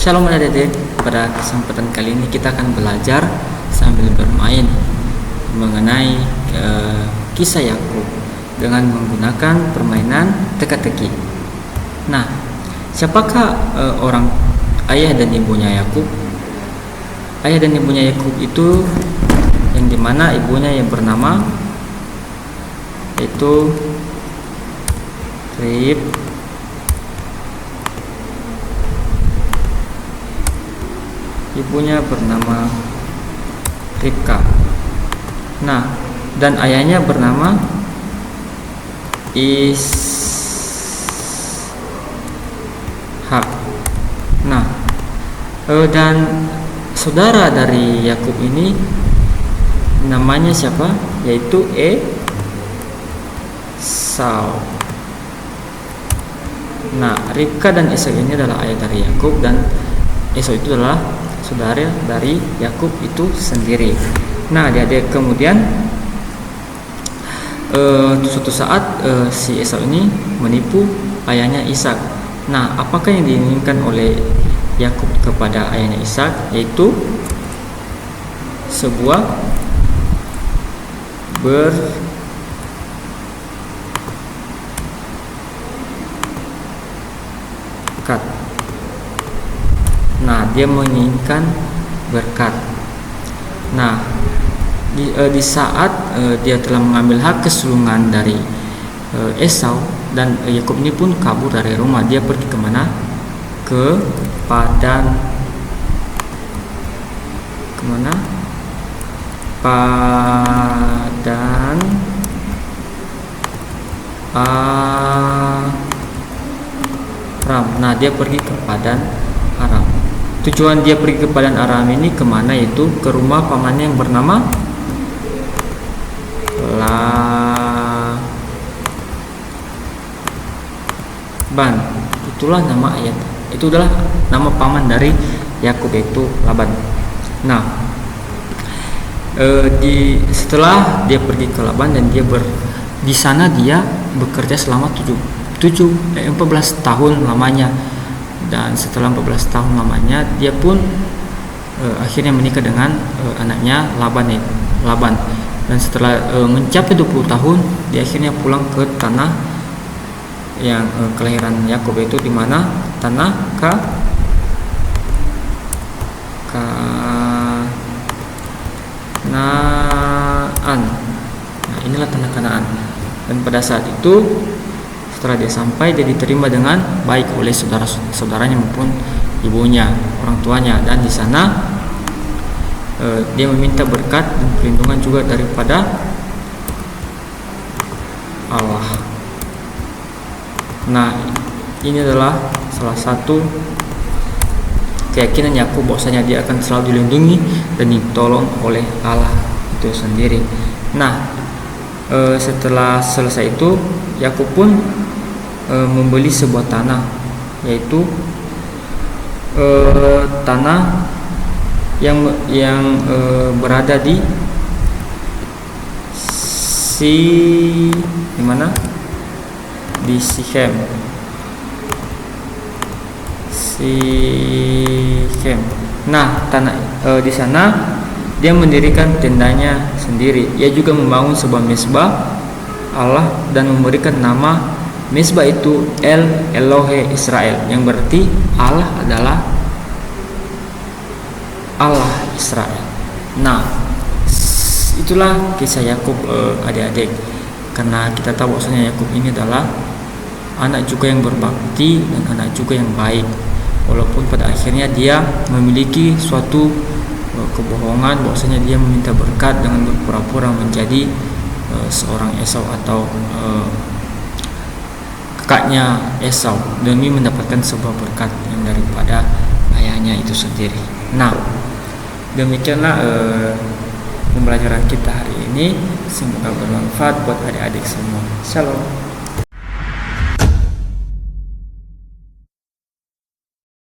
Shalom adik-adik, pada kesempatan kali ini kita akan belajar sambil bermain mengenai kisah Yakub dengan menggunakan permainan teka-teki. Nah, siapakah orang ayah dan ibunya Yakub? Ayah dan ibunya Yakub itu yang dimana ibunya yang bernama yaitu ibunya bernama Ribka. Nah, dan ayahnya bernama Ishak. Nah, dan saudara dari Yakub ini namanya siapa? Yaitu Esau. Nah, Ribka dan Esau ini adalah ayah dari Yakub, dan Esau itu adalah saudara dari Yakub itu sendiri. Nah, adik-adik, kemudian suatu saat si Esau ini menipu ayahnya Ishak. Nah, apakah yang diinginkan oleh Yakub kepada ayahnya Ishak? Yaitu sebuah berkat. Nah, dia menginginkan berkat. Nah, di saat dia telah mengambil hak kesulungan dari Esau, dan Yakub ini pun kabur dari rumah. Dia pergi kemana? Ke Padan. Kemana? Padan Aram. Nah, dia pergi ke Padan Aram. Tujuan dia pergi ke Padan Aram ini kemana? Yaitu ke rumah pamannya yang bernama Laban. Itulah nama ayat. Itu adalah nama paman dari Yakub, yaitu Laban. Nah, setelah dia pergi ke Laban dan di sana dia bekerja selama 14 tahun lamanya. Dan setelah 14 tahun lamanya dia pun akhirnya menikah dengan anaknya Laban. Dan setelah mencapai 20 tahun dia akhirnya pulang ke tanah yang kelahiran Yakub, itu di mana? Tanah Kanaan. Nah, inilah tanah Kanaan. Dan pada saat itu setelah dia sampai, dia diterima dengan baik oleh saudara-saudaranya maupun ibunya, orang tuanya. Dan di sana dia meminta berkat dan perlindungan juga daripada Allah. Nah, ini adalah salah satu keyakinan Yakub bahwasanya dia akan selalu dilindungi dan ditolong oleh Allah itu sendiri. Nah, setelah selesai itu Yakub pun membeli sebuah tanah, yaitu tanah yang berada di mana? Di Sichem. Nah, di sana dia mendirikan tendanya sendiri. Ia juga membangun sebuah mezbah Allah dan memberikan nama mezbah itu El Elohe Israel, yang berarti Allah adalah Allah Israel. Nah, itulah kisah Yakub, adik-adik. Karena kita tahu bahwasanya Yakub ini adalah anak juga yang berbakti dan anak juga yang baik. Walaupun pada akhirnya dia memiliki suatu kebohongan bahwasanya dia meminta berkat dengan berpura-pura menjadi seorang Esau atau kakaknya Esau demi mendapatkan sebuah berkat yang daripada ayahnya itu sendiri. Nah, demikianlah pembelajaran kita hari ini. Semoga bermanfaat buat adik-adik semua. Shalom.